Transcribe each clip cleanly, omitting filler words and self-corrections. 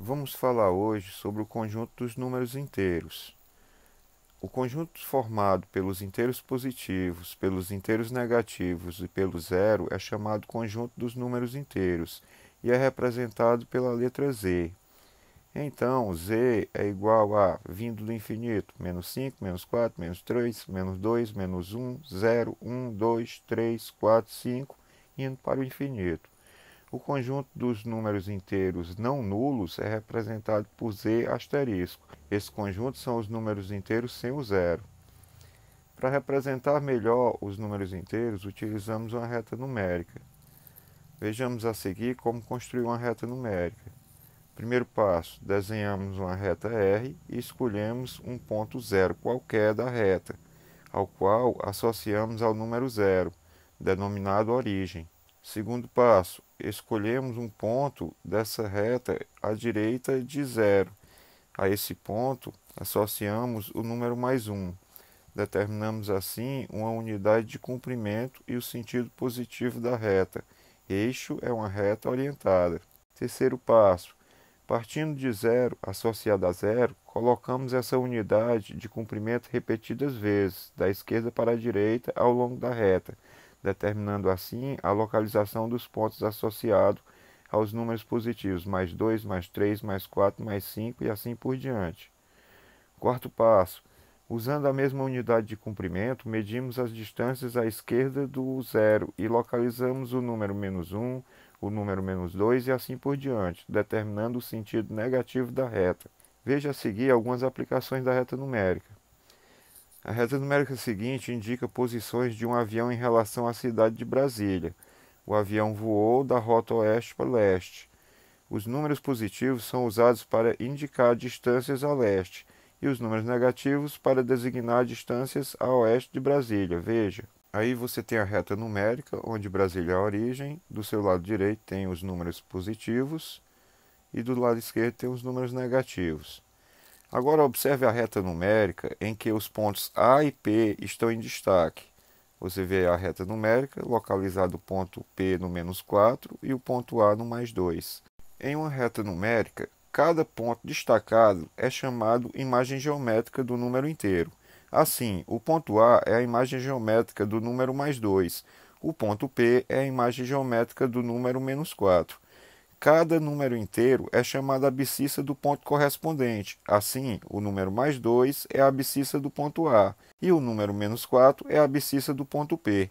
Vamos falar hoje sobre o conjunto dos números inteiros. O conjunto formado pelos inteiros positivos, pelos inteiros negativos e pelo zero é chamado conjunto dos números inteiros e é representado pela letra Z. Então, Z é igual a, vindo do infinito, menos 5, menos 4, menos 3, menos 2, menos 1, 0, 1, 2, 3, 4, 5, indo para o infinito. O conjunto dos números inteiros não nulos é representado por Z asterisco. Esse conjunto são os números inteiros sem o zero. Para representar melhor os números inteiros, utilizamos uma reta numérica. Vejamos a seguir como construir uma reta numérica. Primeiro passo, desenhamos uma reta R e escolhemos um ponto zero qualquer da reta, ao qual associamos ao número zero, denominado origem. Segundo passo, escolhemos um ponto dessa reta à direita de zero. A esse ponto, associamos o número mais 1. Determinamos assim uma unidade de comprimento e o sentido positivo da reta. Eixo é uma reta orientada. Terceiro passo, partindo de zero, associada a zero, colocamos essa unidade de comprimento repetidas vezes, da esquerda para a direita, ao longo da reta, determinando assim a localização dos pontos associados aos números positivos, mais 2, mais 3, mais 4, mais 5 e assim por diante. Quarto passo, usando a mesma unidade de comprimento, medimos as distâncias à esquerda do zero e localizamos o número menos 1, o número menos 2 e assim por diante, determinando o sentido negativo da reta. Veja a seguir algumas aplicações da reta numérica. A reta numérica seguinte indica posições de um avião em relação à cidade de Brasília. O avião voou da rota oeste para leste. Os números positivos são usados para indicar distâncias a leste e os números negativos para designar distâncias a oeste de Brasília. Veja. Aí você tem a reta numérica, onde Brasília é a origem. Do seu lado direito tem os números positivos e do lado esquerdo tem os números negativos. Agora observe a reta numérica em que os pontos A e P estão em destaque. Você vê a reta numérica localizado o ponto P no menos 4 e o ponto A no mais 2. Em uma reta numérica, cada ponto destacado é chamado imagem geométrica do número inteiro. Assim, o ponto A é a imagem geométrica do número mais 2. O ponto P é a imagem geométrica do número menos 4. Cada número inteiro é chamado abscissa do ponto correspondente. Assim, o número mais 2 é a abscissa do ponto A e o número menos 4 é a abscissa do ponto P.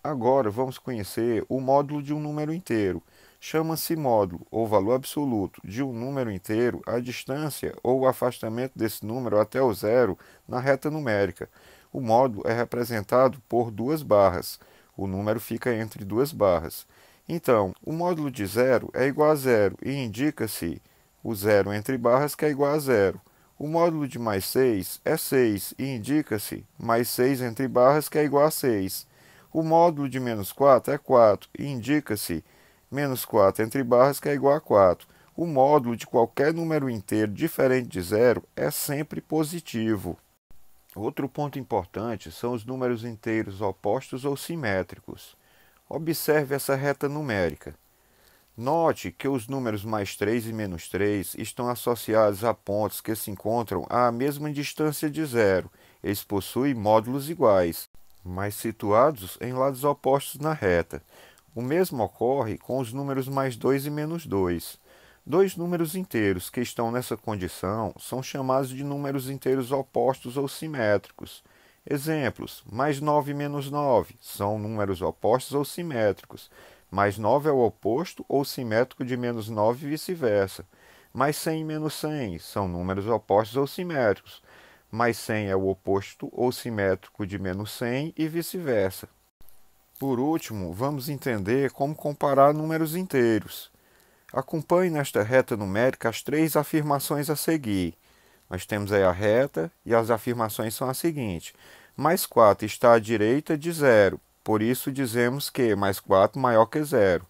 Agora vamos conhecer o módulo de um número inteiro. Chama-se módulo, ou valor absoluto, de um número inteiro a distância ou o afastamento desse número até o zero na reta numérica. O módulo é representado por duas barras. O número fica entre duas barras. Então, o módulo de zero é igual a zero e indica-se o zero entre barras que é igual a zero. O módulo de mais 6 é 6 e indica-se mais 6 entre barras que é igual a 6. O módulo de menos 4 é 4 e indica-se menos 4 entre barras que é igual a 4. O módulo de qualquer número inteiro diferente de zero é sempre positivo. Outro ponto importante são os números inteiros opostos ou simétricos. Observe essa reta numérica. Note que os números mais 3 e menos 3 estão associados a pontos que se encontram à mesma distância de zero. Eles possuem módulos iguais, mas situados em lados opostos na reta. O mesmo ocorre com os números mais 2 e menos 2. Dois números inteiros que estão nessa condição são chamados de números inteiros opostos ou simétricos. Exemplos: mais 9 e menos 9 são números opostos ou simétricos. Mais 9 é o oposto ou simétrico de menos 9 e vice-versa. Mais 100 e menos 100 são números opostos ou simétricos. Mais 100 é o oposto ou simétrico de menos 100 e vice-versa. Por último, vamos entender como comparar números inteiros. Acompanhe nesta reta numérica as três afirmações a seguir. Nós temos aí a reta e as afirmações são as seguintes. Mais 4 está à direita de zero, por isso dizemos que mais 4 maior que zero.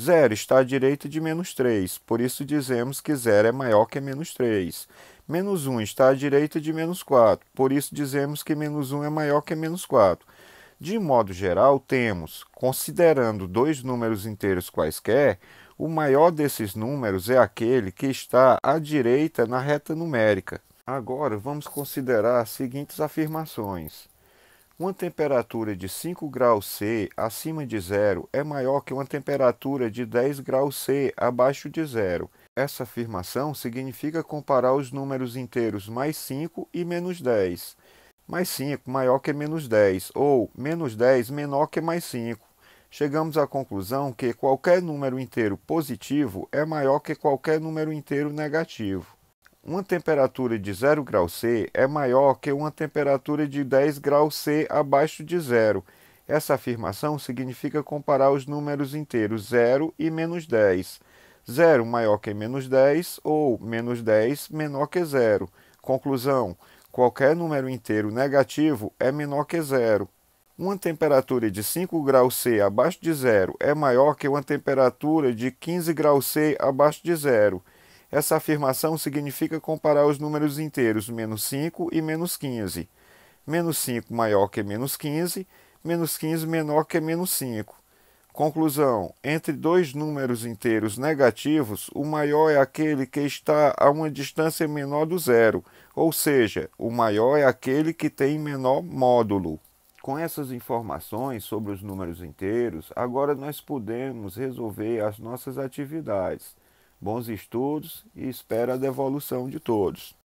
Zero está à direita de menos 3, por isso dizemos que zero é maior que menos 3. Menos 1 está à direita de menos 4, por isso dizemos que menos 1 é maior que menos 4. De modo geral, temos, considerando dois números inteiros quaisquer, O maior desses números é aquele que está à direita na reta numérica. Agora vamos considerar as seguintes afirmações. Uma temperatura de 5 graus C acima de zero é maior que uma temperatura de 10 graus C abaixo de zero. Essa afirmação significa comparar os números inteiros mais 5 e menos 10. Mais 5 maior que menos 10, ou menos 10 menor que mais 5. Chegamos à conclusão que qualquer número inteiro positivo é maior que qualquer número inteiro negativo. Uma temperatura de 0 graus C é maior que uma temperatura de 10 graus C abaixo de zero. Essa afirmação significa comparar os números inteiros 0 e menos 10. 0 maior que menos 10 ou menos 10 menor que zero. Conclusão: qualquer número inteiro negativo é menor que zero. Uma temperatura de 5 graus C abaixo de zero é maior que uma temperatura de 15 graus C abaixo de zero. Essa afirmação significa comparar os números inteiros menos 5 e menos 15. Menos 5 maior que menos 15 menor que menos 5. Conclusão: entre dois números inteiros negativos, o maior é aquele que está a uma distância menor do zero, ou seja, o maior é aquele que tem menor módulo. Com essas informações sobre os números inteiros, agora nós podemos resolver as nossas atividades. Bons estudos e espero a devolução de todos.